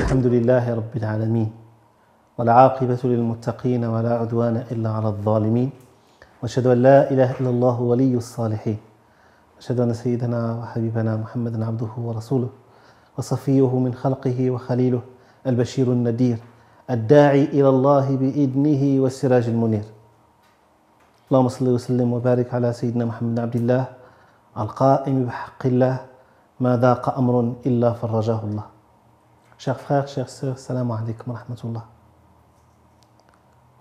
الحمد لله رب العالمين والعاقبة للمتقين ولا عدوان إلا على الظالمين وأشهد أن لا إله إلا الله ولي الصالحين وأشهد أن سيدنا وحبيبنا محمدا عبده ورسوله وصفيه من خلقه وخليله البشير النذير الداعي إلى الله بإذنه والسراج المنير. اللهم صل وسلم وبارك على سيدنا محمد عبد الله القائم بحق الله ما ذاق أمر إلا فرجاه الله. Chers frères, chères sœurs, salam alaikum wa rahmatullah.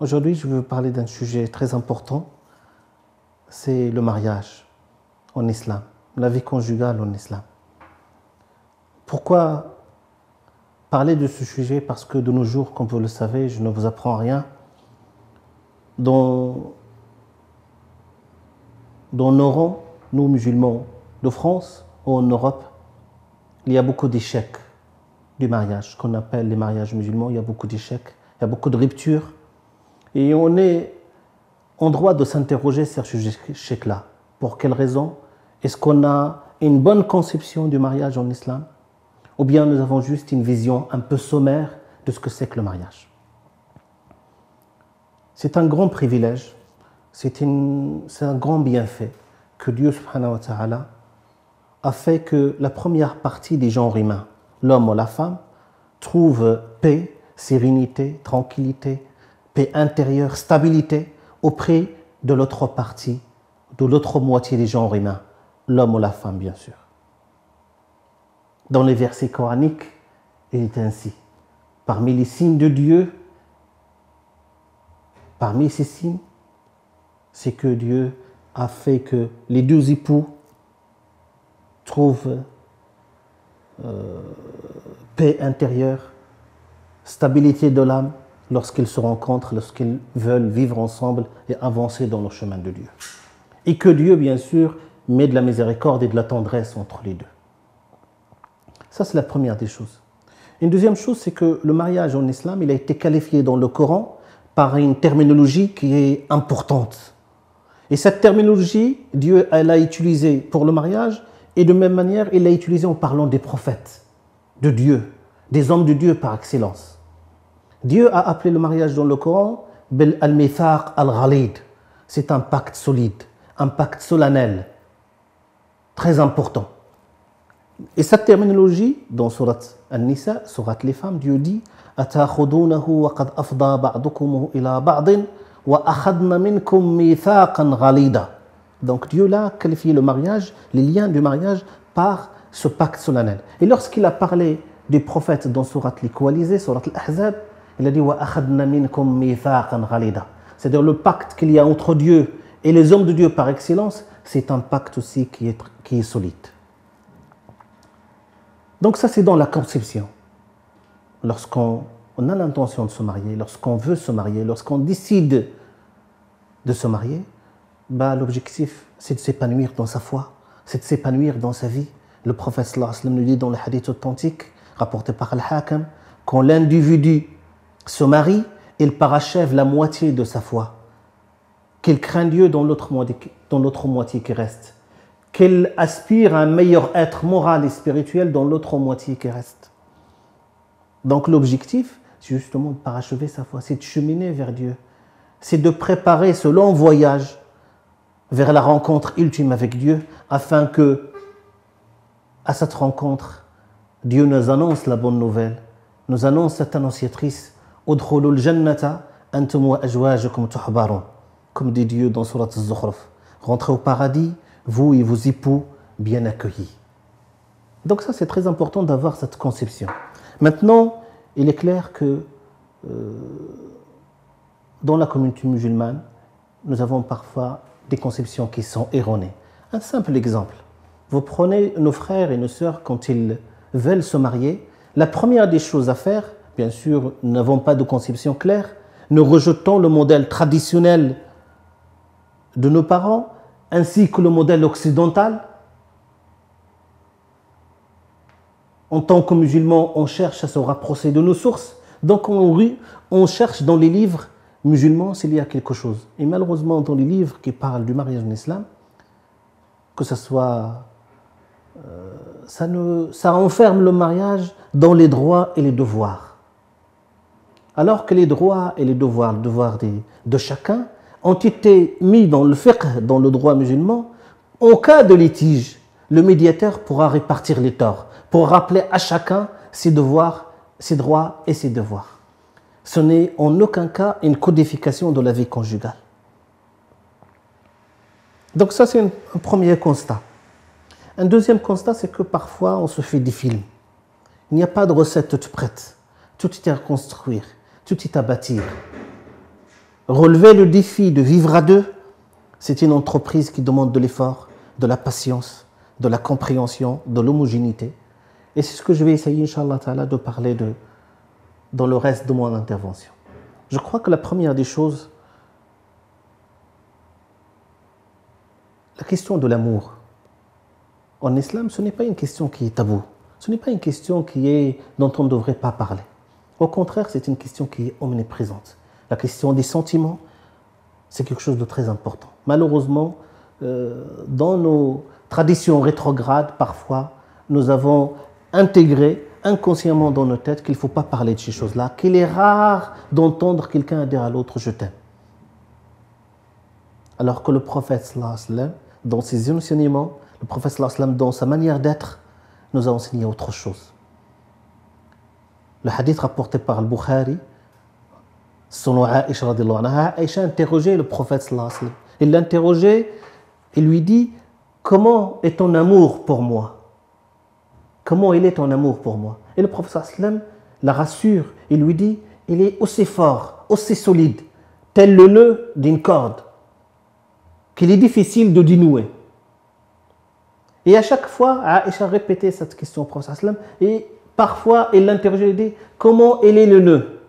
Aujourd'hui, je veux parler d'un sujet très important, c'est le mariage en islam, la vie conjugale en islam. Pourquoi parler de ce sujet? Parce que de nos jours, comme vous le savez, je ne vous apprends rien, dans nos rangs, nous musulmans de France ou en Europe, il y a beaucoup d'échecs du mariage, qu'on appelle les mariages musulmans. Il y a beaucoup d'échecs, il y a beaucoup de ruptures. Et on est en droit de s'interroger sur ce échec-là. Pour quelle raison? Est-ce qu'on a une bonne conception du mariage en islam? Ou bien nous avons juste une vision un peu sommaire de ce que c'est que le mariage? C'est un grand privilège, c'est un grand bienfait que Dieu subhanahu wa ta'ala a fait que la première partie des genres humains, l'homme ou la femme, trouve paix, sérénité, tranquillité, paix intérieure, stabilité auprès de l'autre partie, de l'autre moitié des genres humains, l'homme ou la femme bien sûr. Dans les versets coraniques, il est ainsi. Parmi les signes de Dieu, parmi ces signes, c'est que Dieu a fait que les deux époux trouvent paix intérieure, stabilité de l'âme lorsqu'ils se rencontrent, lorsqu'ils veulent vivre ensemble et avancer dans le chemin de Dieu. Et que Dieu, bien sûr, met de la miséricorde et de la tendresse entre les deux. Ça, c'est la première des choses. Une deuxième chose, c'est que le mariage en islam, il a été qualifié dans le Coran par une terminologie qui est importante. Et cette terminologie, Dieu l'a utilisée pour le mariage et de même manière, il l'a utilisée en parlant des prophètes de Dieu, des hommes de Dieu par excellence. Dieu a appelé le mariage dans le Coran Bil al-Mithaq al-Ghalid. C'est un pacte solide, un pacte solennel, très important. Et cette terminologie, dans Surat An-Nisa, Surat les femmes, Dieu dit Atakhudunahu wa qad afda ba'dukum ila ba'din wa akhadna minkum mithaqan ghalida. Donc Dieu l'a qualifié le mariage, les liens du mariage, par ce pacte solennel. Et lorsqu'il a parlé des prophètes dans Surat les coalisés, Surat al-Ahzab, il a dit wa akhadna minkum mithaqan ghalida. C'est-à-dire le pacte qu'il y a entre Dieu et les hommes de Dieu par excellence, c'est un pacte aussi qui est solide. Donc ça, c'est dans la conception. Lorsqu'on a l'intention de se marier, lorsqu'on veut se marier, lorsqu'on décide de se marier, l'objectif, c'est de s'épanouir dans sa foi, c'est de s'épanouir dans sa vie. Le prophète sallallahu alayhi wa sallam nous dit dans le hadith authentique, rapporté par Al-Hakam, quand l'individu se marie, il parachève la moitié de sa foi, qu'il craint Dieu dans l'autre moitié qui reste, qu'il aspire à un meilleur être moral et spirituel dans l'autre moitié qui reste. Donc l'objectif, c'est justement de parachever sa foi, c'est de cheminer vers Dieu, c'est de préparer ce long voyage vers la rencontre ultime avec Dieu, afin que, à cette rencontre, Dieu nous annonce la bonne nouvelle, nous annonce cette annonciatrice, Udkhulul jannata antum wa azwajukum tuhbarun, comme dit Dieu dans Surat Az-Zukhruf, rentrez au paradis, vous et vos époux bien accueillis. Donc ça, c'est très important d'avoir cette conception. Maintenant, il est clair que dans la communauté musulmane, nous avons parfois des conceptions qui sont erronées. Un simple exemple. Vous prenez nos frères et nos sœurs quand ils veulent se marier. La première des choses à faire, bien sûr, nous n'avons pas de conception claire. Nous rejetons le modèle traditionnel de nos parents, ainsi que le modèle occidental. En tant que musulmans, on cherche à se rapprocher de nos sources. Donc on cherche dans les livres musulmans s'il y a quelque chose. Et malheureusement, dans les livres qui parlent du mariage en islam, que ce soit ça enferme le mariage dans les droits et les devoirs. Alors que les droits et les devoirs, de chacun, ont été mis dans le fiqh, dans le droit musulman. En cas de litige, le médiateur pourra répartir les torts, pour rappeler à chacun ses devoirs, ses droits et ses devoirs. Ce n'est en aucun cas une codification de la vie conjugale. Donc ça, c'est un premier constat. Un deuxième constat, c'est que parfois, on se fait des films. Il n'y a pas de recette toute prête. Tout est à construire, tout est à bâtir. Relever le défi de vivre à deux, c'est une entreprise qui demande de l'effort, de la patience, de la compréhension, de l'homogénéité. Et c'est ce que je vais essayer, Inch'Allah Ta'ala, de parler dans le reste de mon intervention. Je crois que la première des choses, la question de l'amour. En islam, ce n'est pas une question qui est taboue. Ce n'est pas une question dont on ne devrait pas parler. Au contraire, c'est une question qui est omniprésente. La question des sentiments, c'est quelque chose de très important. Malheureusement, dans nos traditions rétrogrades, parfois, nous avons intégré inconsciemment dans nos têtes qu'il ne faut pas parler de ces choses-là, qu'il est rare d'entendre quelqu'un dire à l'autre « je t'aime ». Alors que le prophète sallallahu alayhi wa sallam, dans ses enseignements, le prophète sallallahu alayhi wa sallam, dans sa manière d'être, nous a enseigné autre chose. Le hadith rapporté par Al-Bukhari, selon Aïcha radhiyallahu anha, Aïcha a interrogé le prophète sallallahu alayhi wa sallam. Il l'a interrogé et lui dit « Comment est ton amour pour moi ?» Comment il est ton amour pour moi? Et le prophète sallallahu alayhi wa sallam la rassure et lui dit « Il est aussi fort, aussi solide, tel le nœud d'une corde, qu'il est difficile de dénouer. » Et à chaque fois, Aïcha répétait cette question au prophète sallallahu alayhi wa sallam, et parfois il l'interrogeait et dit « Comment il est le nœud ?»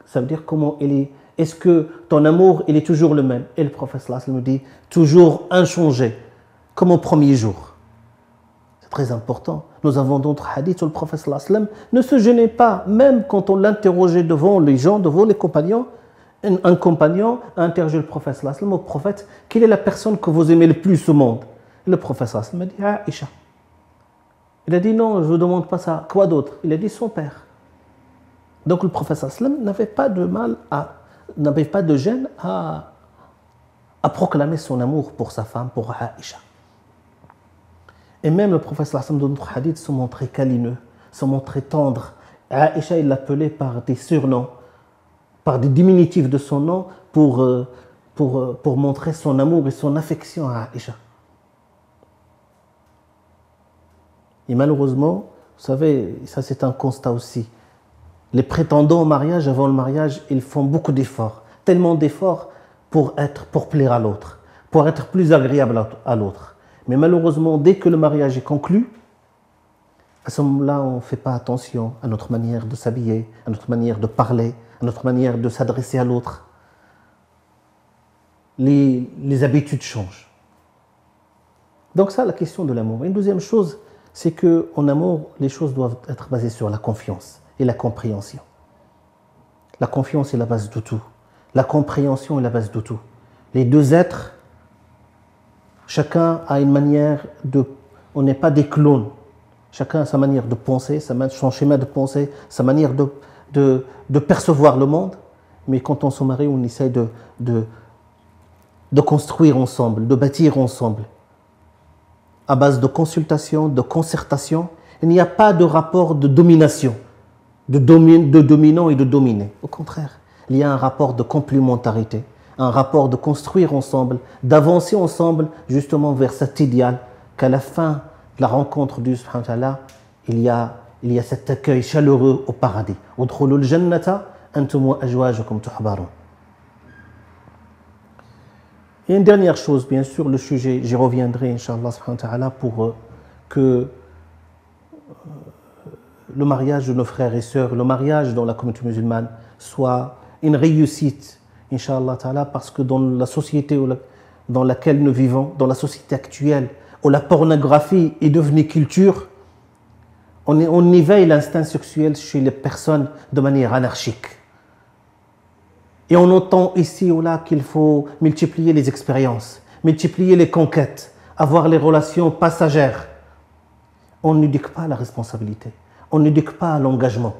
Ça veut dire comment il est. Est-ce que ton amour, il est toujours le même? Et le prophète sallallahu alayhi wa sallam nous dit « Toujours inchangé, comme au premier jour. » C'est très important. Nous avons d'autres hadiths où le prophète sallallahu alayhi wa sallam ne se gênait pas, même quand on l'interrogeait devant les gens, devant les compagnons. Un compagnon a interrogé le prophète sallallahu alayhi wa sallam au prophète « Quelle est la personne que vous aimez le plus au monde ?» Et le prophète sallallahu alayhi wa sallam a dit « Aïcha ». Il a dit « Non, je ne vous demande pas ça. Quoi d'autre ?» Il a dit « Son père ». Donc le prophète sallallahu alayhi wa sallam n'avait pas de gêne à proclamer son amour pour sa femme, pour Aïcha. Et même le prophète sallallahu alayhi wa sallam dans notre hadith se montrait câlineux, se montrait tendre. Aïcha, il l'appelait par des surnoms, par des diminutifs de son nom pour montrer son amour et son affection à Aïcha. Et malheureusement, vous savez, ça c'est un constat aussi. Les prétendants au mariage, avant le mariage, ils font beaucoup d'efforts, tellement d'efforts pour plaire à l'autre, pour être plus agréable à l'autre. Mais malheureusement, dès que le mariage est conclu, à ce moment-là, on ne fait pas attention à notre manière de s'habiller, à notre manière de parler, à notre manière de s'adresser à l'autre. Les habitudes changent. Donc ça, la question de l'amour. Une deuxième chose, c'est qu'en amour, les choses doivent être basées sur la confiance et la compréhension. La confiance est la base de tout. La compréhension est la base de tout. Les deux êtres, chacun a une manière de... On n'est pas des clones. Chacun a sa manière de penser, son schéma de pensée, sa manière de percevoir le monde. Mais quand on se marie, on essaie de construire ensemble, de bâtir ensemble. À base de consultation, de concertation, il n'y a pas de rapport de domination, de dominant et de dominé. Au contraire, il y a un rapport de complémentarité, un rapport de construire ensemble, d'avancer ensemble justement vers cet idéal qu'à la fin de la rencontre du Subhanahu wa ta'ala, il y a cet accueil chaleureux au paradis. Udkhulul jannata antum wa azwajukum tuhbarun. Et une dernière chose, bien sûr, le sujet, j'y reviendrai, Inch'Allah, subhanahu wa ta'ala, pour que le mariage de nos frères et sœurs, le mariage dans la communauté musulmane soit une réussite, Inch'Allah ta'ala, parce que dans la société dans laquelle nous vivons, dans la société actuelle, où la pornographie est devenue culture, on éveille l'instinct sexuel chez les personnes de manière anarchique. Et on entend ici ou là qu'il faut multiplier les expériences, multiplier les conquêtes, avoir les relations passagères. On n'éduque pas à la responsabilité. On n'éduque pas à l'engagement.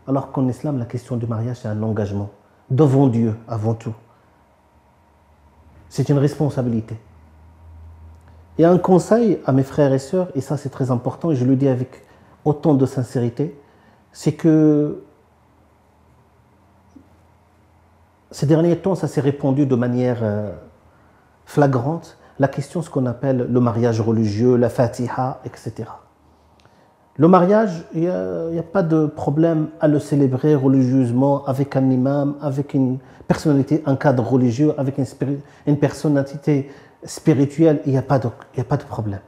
Alors qu'en islam, la question du mariage, c'est un engagement. Devant Dieu, avant tout. C'est une responsabilité. Il y a un conseil à mes frères et sœurs, et ça c'est très important, et je le dis avec autant de sincérité, c'est que ces derniers temps, ça s'est répandu de manière flagrante, la question, ce qu'on appelle le mariage religieux, la fatiha, etc. Le mariage, il n'y a pas de problème à le célébrer religieusement avec un imam, avec une personnalité, un cadre religieux, avec une personnalité spirituelle, il n'y a pas de problème.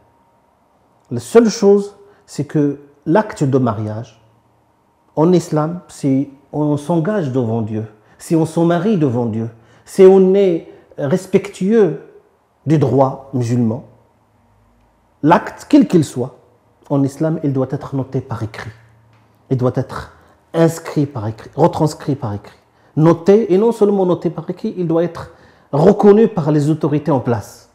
La seule chose, c'est que l'acte de mariage, en islam, si on s'engage devant Dieu, si on se marie devant Dieu, si on est respectueux des droits musulmans, l'acte, quel qu'il soit, en islam, il doit être noté par écrit. Il doit être inscrit par écrit, retranscrit par écrit. Noté, et non seulement noté par écrit, il doit être reconnu par les autorités en place.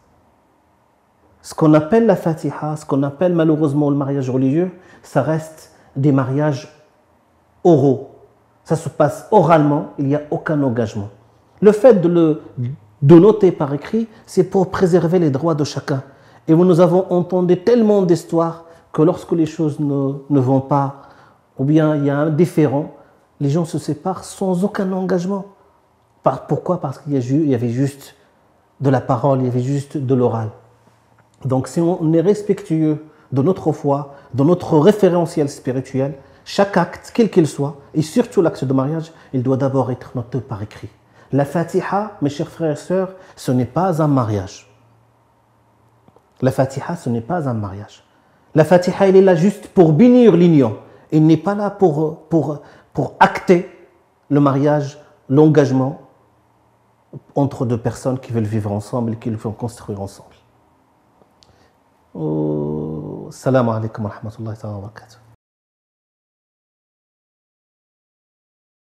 Ce qu'on appelle la fatiha, ce qu'on appelle malheureusement le mariage religieux, ça reste des mariages oraux. Ça se passe oralement, il n'y a aucun engagement. Le fait de noter par écrit, c'est pour préserver les droits de chacun. Et nous avons entendu tellement d'histoires que lorsque les choses ne vont pas, ou bien il y a un différend, les gens se séparent sans aucun engagement. Pourquoi? Parce qu'il y avait juste de la parole, il y avait juste de l'oral. Donc si on est respectueux de notre foi, de notre référentiel spirituel, chaque acte, quel qu'il soit, et surtout l'acte de mariage, il doit d'abord être noté par écrit. La fatiha, mes chers frères et sœurs, ce n'est pas un mariage. La fatiha, ce n'est pas un mariage. La fatiha, elle est là juste pour bénir l'union. Il n'est pas là pour acter le mariage, l'engagement entre deux personnes qui veulent vivre ensemble et qui veulent construire ensemble. Salam alaikum wa rahmatullahi wa barakatuh.